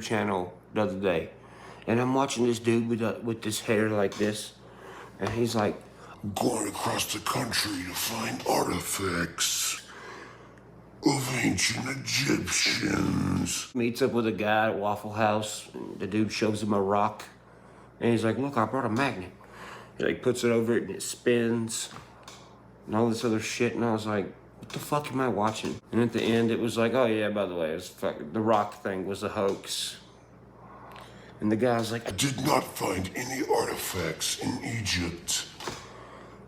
channel the other day, and I'm watching this dude with this hair like this, and he's like, going across the country to find artifacts of ancient Egyptians. Meets up with a guy at Waffle House, and the dude shows him a rock, and he's like, look, I brought a magnet. He like puts it over it and it spins, and all this other shit, and I was like, what the fuck am I watching? And at the end, it was like, oh yeah, by the way, the rock thing was a hoax. And the guy's like, I did not find any artifacts in Egypt.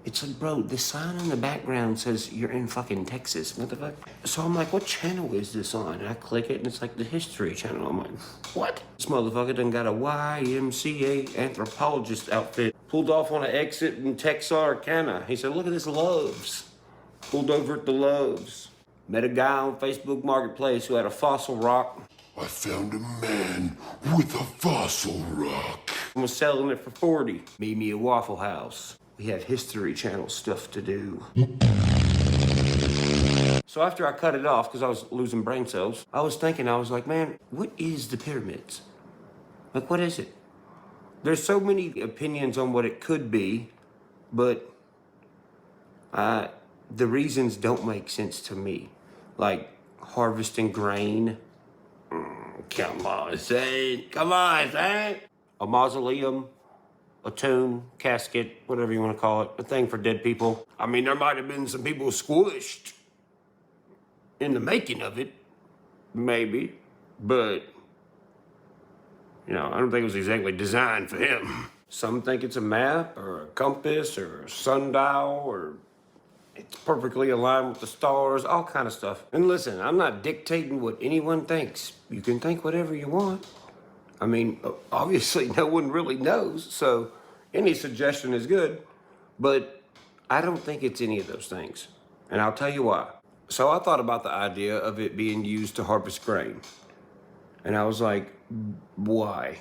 It's like, bro, the sign in the background says you're in fucking Texas. What the fuck? So I'm like, what channel is this on? And I click it, and it's like the History Channel. I'm like, what? This motherfucker done got a YMCA anthropologist outfit. Pulled off on an exit in Texarkana. He said, look at this Loves. Pulled over at the Loves. Met a guy on Facebook Marketplace who had a fossil rock. I found a man with a fossil rock. And was selling it for 40. Meet me at Waffle House. We had History Channel stuff to do. So after I cut it off, because I was losing brain cells, I was thinking, I was like, man, what is the pyramids? Like, what is it? There's so many opinions on what it could be, but the reasons don't make sense to me. Like, harvesting grain. Come on, Saint. Come on, Saint. A mausoleum. A tomb, casket, whatever you want to call it, a thing for dead people. I mean, there might have been some people squished in the making of it, maybe, but, you know, I don't think it was exactly designed for him. Some think it's a map or a compass or a sundial or it's perfectly aligned with the stars, all kind of stuff. And listen, I'm not dictating what anyone thinks. You can think whatever you want. I mean, obviously no one really knows, so any suggestion is good, but I don't think it's any of those things. And I'll tell you why. So I thought about the idea of it being used to harvest grain. And I was like, why?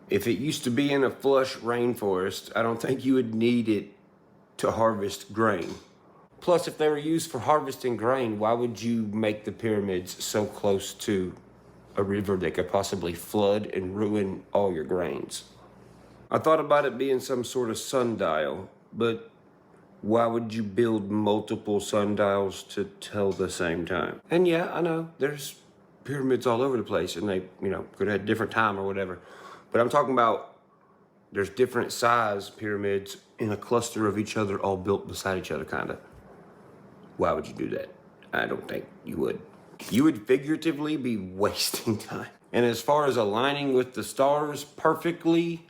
If it used to be in a flush rainforest, I don't think you would need it to harvest grain. Plus, if they were used for harvesting grain, why would you make the pyramids so close to a river that could possibly flood and ruin all your grains? I thought about it being some sort of sundial, but why would you build multiple sundials to tell the same time? And yeah, I know, there's pyramids all over the place and they, you know, could have had different time or whatever. But I'm talking about there's different size pyramids in a cluster of each other, all built beside each other, kinda. Why would you do that? I don't think you would. You would figuratively be wasting time. And as far as aligning with the stars perfectly,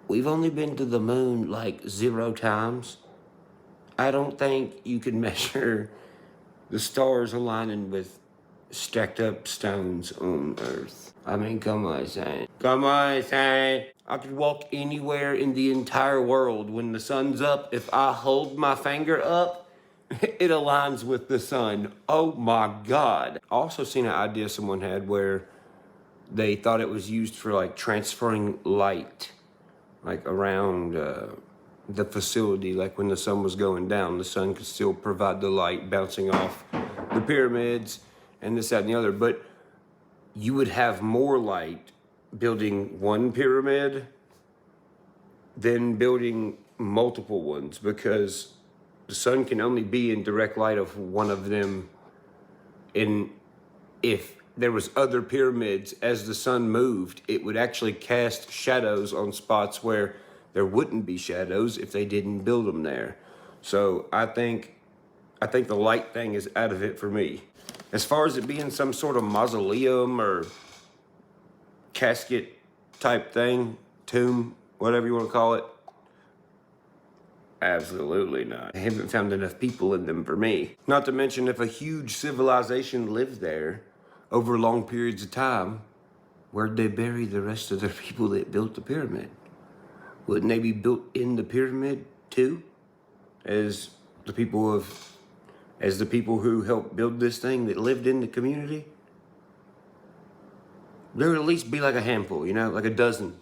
we've only been to the moon like 0 times. I don't think you can measure the stars aligning with stacked up stones on Earth. I mean, come on, Saint. Come on, Saint. I could walk anywhere in the entire world when the sun's up. If I hold my finger up, it aligns with the sun. Oh my God. I also seen an idea someone had where they thought it was used for like transferring light, like around the facility, like when the sun was going down, the sun could still provide the light bouncing off the pyramids and this, that, and the other. But you would have more light building one pyramid than building multiple ones, because the sun can only be in direct light of one of them. And if there was other pyramids, as the sun moved, it would actually cast shadows on spots where there wouldn't be shadows if they didn't build them there. So I think the light thing is out of it for me. As far as it being some sort of mausoleum or casket type thing, tomb, whatever you want to call it, absolutely not. I haven't found enough people in them for me. Not to mention, if a huge civilization lived there over long periods of time, where'd they bury the rest of the people that built the pyramid? Wouldn't they be built in the pyramid too? As the people who helped build this thing that lived in the community? There would at least be like a handful, you know, like a dozen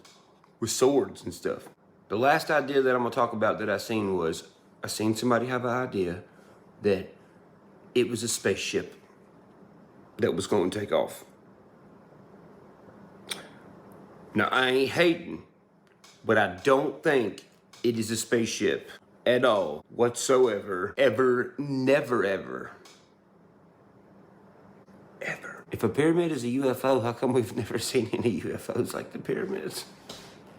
with swords and stuff. The last idea that I'm gonna talk about that I seen somebody have an idea that it was a spaceship that was going to take off. Now, I ain't hating, but I don't think it is a spaceship at all, whatsoever, ever, never, ever. Ever. If a pyramid is a UFO, how come we've never seen any UFOs like the pyramids?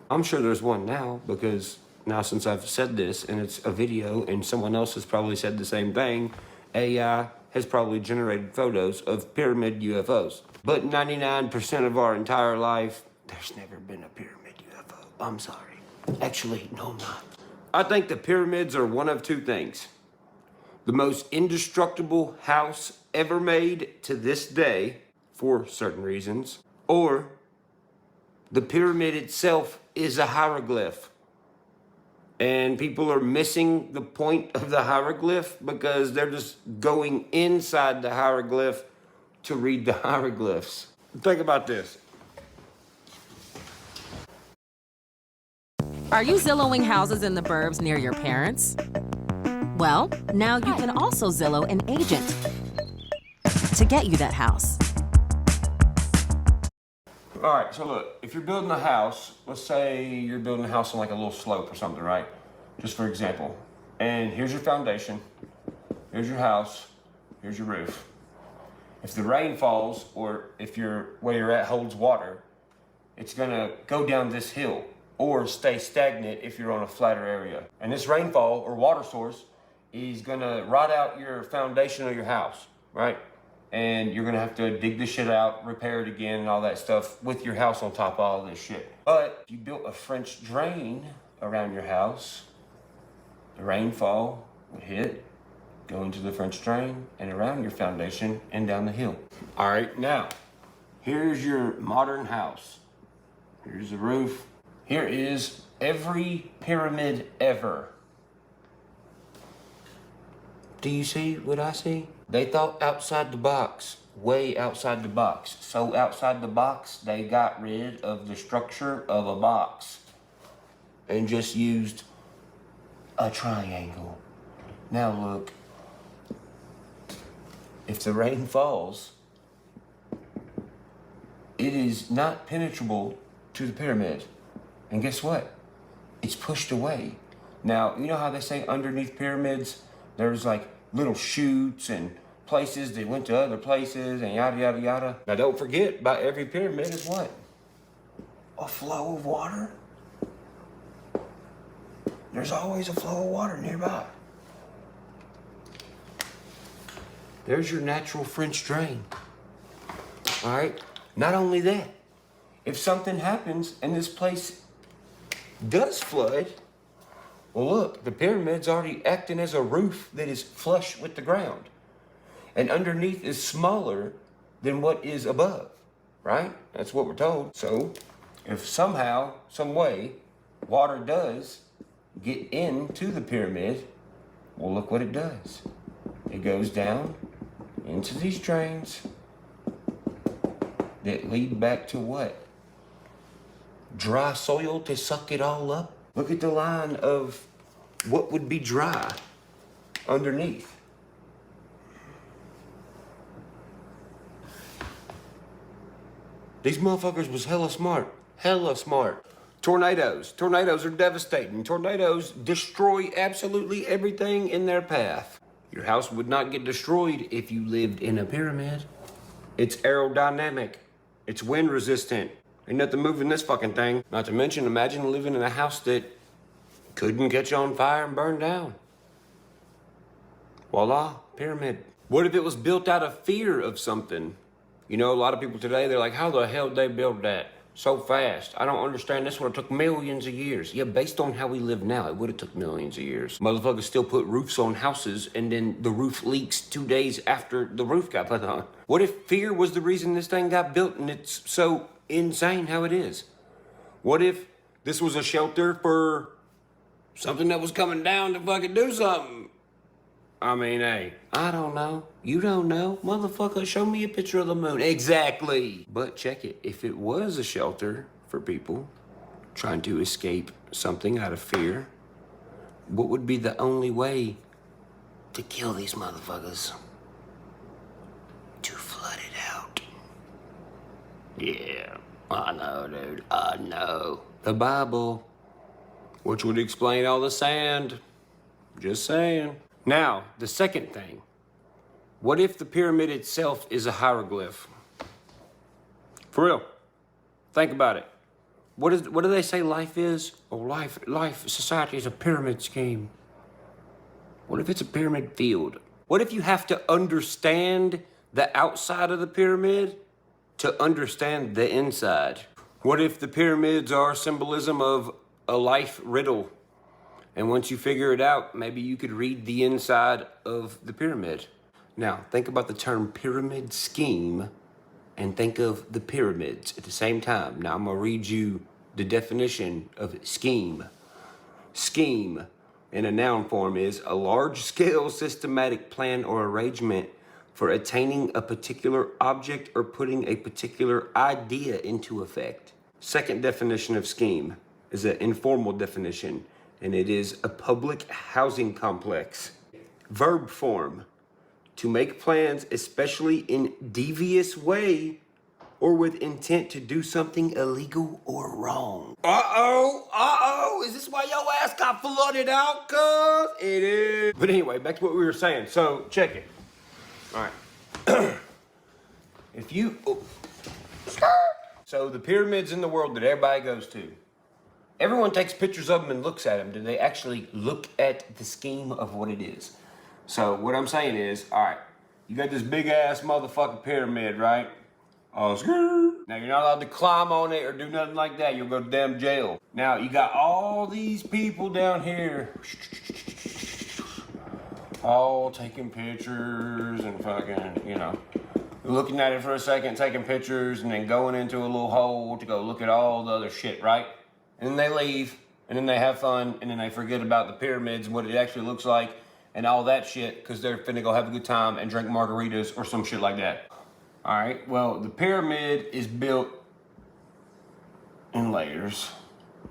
I'm sure there's one now, because now since I've said this and it's a video and someone else has probably said the same thing, AI has probably generated photos of pyramid UFOs. But 99% of our entire life, there's never been a pyramid UFO. I'm sorry. Actually, no, I'm not. I think the pyramids are one of two things. The most indestructible house ever made to this day, for certain reasons, or the pyramid itself is a hieroglyph. And people are missing the point of the hieroglyph because they're just going inside the hieroglyph to read the hieroglyphs. Think about this. Are you Zillowing houses in the burbs near your parents? Well, now you can also Zillow an agent to get you that house. All right, so look, if you're building a house, let's say you're building a house on like a little slope or something, right? Just for example. And here's your foundation, here's your house, here's your roof. If the rain falls, or if where you're at holds water, it's gonna go down this hill or stay stagnant if you're on a flatter area. And this rainfall or water source is gonna rot out your foundation of your house, right? And you're gonna have to dig this shit out, repair it again, and all that stuff with your house on top of all this shit. But if you built a French drain around your house, the rainfall would hit, go into the French drain, and around your foundation and down the hill. All right, now, here's your modern house. Here's the roof. Here is every pyramid ever. Do you see what I see? They thought outside the box, way outside the box. So outside the box, they got rid of the structure of a box and just used a triangle. Now look, if the rain falls, it is not penetrable to the pyramid. And guess what? It's pushed away. Now, you know how they say underneath pyramids, there's like little chutes and places that went to other places and yada, yada, yada. Now don't forget, by every pyramid is what? A flow of water. There's always a flow of water nearby. There's your natural French drain. All right? Not only that, if something happens and this place does flood, well, look, the pyramid's already acting as a roof that is flush with the ground. And underneath is smaller than what is above, right? That's what we're told. So, if somehow, some way, water does get into the pyramid, well, look what it does. It goes down into these drains that lead back to what? Dry soil to suck it all up. Look at the line of what would be dry underneath. These motherfuckers was hella smart. Hella smart. Tornadoes. Tornadoes are devastating. Tornadoes destroy absolutely everything in their path. Your house would not get destroyed if you lived in a pyramid. It's aerodynamic. It's wind resistant. Ain't nothing moving this fucking thing. Not to mention, imagine living in a house that couldn't catch on fire and burn down. Voila, pyramid. What if it was built out of fear of something? You know, a lot of people today, they're like, how the hell did they build that so fast? I don't understand. This would have took millions of years. Yeah, based on how we live now, it would have took millions of years. Motherfuckers still put roofs on houses and then the roof leaks 2 days after the roof got put on. What if fear was the reason this thing got built and it's so insane how it is? What if this was a shelter for something that was coming down to fucking do something? I mean, hey, I don't know. You don't know. Motherfucker, show me a picture of the moon. Exactly. But check it. If it was a shelter for people trying to escape something out of fear, what would be the only way to kill these motherfuckers? To flood it out. Yeah. I know, dude. I know. The Bible, which would explain all the sand. Just saying. Now, the second thing. What if the pyramid itself is a hieroglyph? For real. Think about it. What do they say life is? Oh, society is a pyramid scheme. What if it's a pyramid field? What if you have to understand the outside of the pyramid to understand the inside? What if the pyramids are symbolism of a life riddle? And once you figure it out, maybe you could read the inside of the pyramid. Now, think about the term pyramid scheme and think of the pyramids at the same time. Now, I'm gonna read you the definition of scheme. Scheme in a noun form is a large-scale systematic plan or arrangement for attaining a particular object or putting a particular idea into effect. Second definition of scheme is an informal definition, and it is a public housing complex. Verb form, to make plans, especially in devious way or with intent to do something illegal or wrong. Is this why your ass got flooded out, cuz? It is. But anyway, back to what we were saying. So, check it. All right. If you... Oh. So, the pyramids in the world that everybody goes to, everyone takes pictures of them and looks at them. Do they actually look at the scheme of what it is? So, what I'm saying is, all right, you got this big-ass motherfucking pyramid, right? Now, you're not allowed to climb on it or do nothing like that. You'll go to damn jail. Now, you got all these people down here all taking pictures and fucking, you know, looking at it for a second, taking pictures, and then going into a little hole to go look at all the other shit, right? And then they leave, and then they have fun, and then they forget about the pyramids and what it actually looks like and all that shit because they're finna go have a good time and drink margaritas or some shit like that. All right, well, the pyramid is built in layers,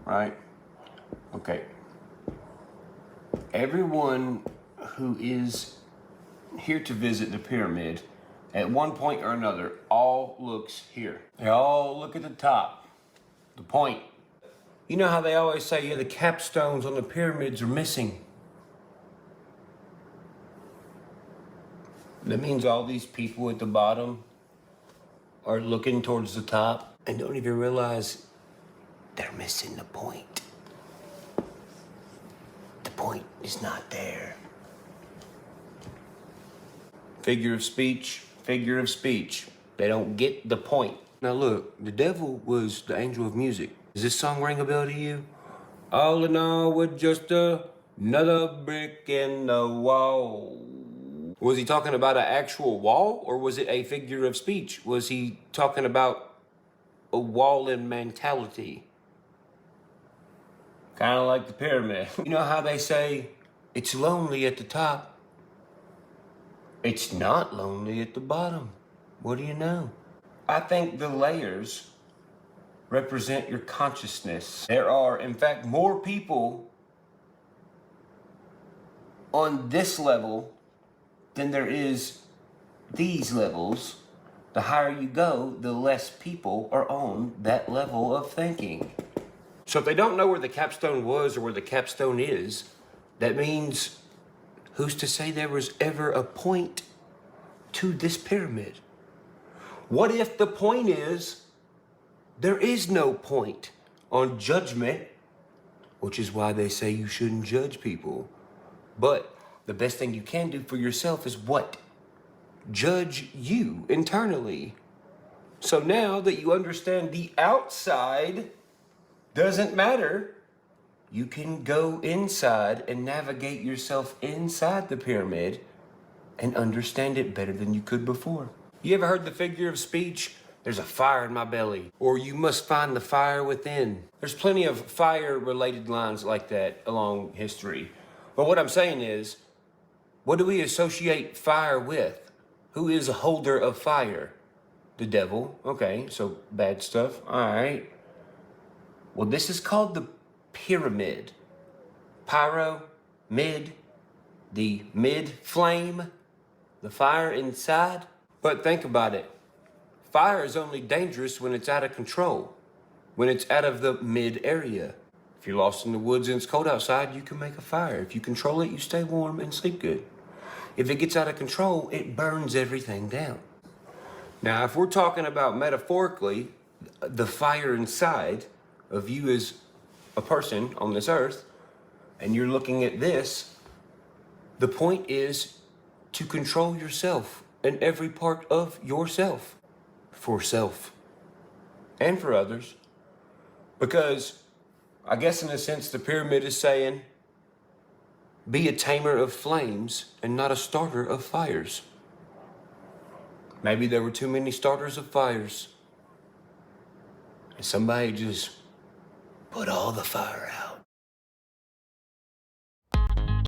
right? Okay. Everyone who is here to visit the pyramid at one point or another all looks here. They all look at the top, the point. You know how they always say, yeah, the capstones on the pyramids are missing. That means all these people at the bottom are looking towards the top and don't even realize they're missing the point. The point is not there. Figure of speech, figure of speech. They don't get the point. Now look, the devil was the angel of music. Does this song ring a bell to you? All in all, we're just another brick in the wall. Was he talking about an actual wall, or was it a figure of speech? Was he talking about a wall in mentality? Kind of like the pyramid. You know how they say it's lonely at the top? It's not lonely at the bottom. What do you know? I think the layers represent your consciousness. There are, in fact, more people on this level than there is these levels. The higher you go, the less people are on that level of thinking. So if they don't know where the capstone was or where the capstone is, that means who's to say there was ever a point to this pyramid? What if the point is there is no point on judgment, which is why they say you shouldn't judge people. But the best thing you can do for yourself is what? Judge you internally. So now that you understand the outside doesn't matter, you can go inside and navigate yourself inside the pyramid and understand it better than you could before. You ever heard the figure of speech? There's a fire in my belly, or you must find the fire within. There's plenty of fire-related lines like that along history. But what I'm saying is, what do we associate fire with? Who is a holder of fire? The devil. Okay, so bad stuff. All right. Well, this is called the pyramid. Pyro, mid, the mid flame, the fire inside. But think about it. Fire is only dangerous when it's out of control, when it's out of the mid area. If you're lost in the woods and it's cold outside, you can make a fire. If you control it, you stay warm and sleep good. If it gets out of control, it burns everything down. Now, if we're talking about metaphorically, the fire inside of you as a person on this earth, and you're looking at this, the point is to control yourself and every part of yourself, for self and for others. Because I guess in a sense the pyramid is saying, be a tamer of flames and not a starter of fires. Maybe there were too many starters of fires, and somebody just put all the fire out.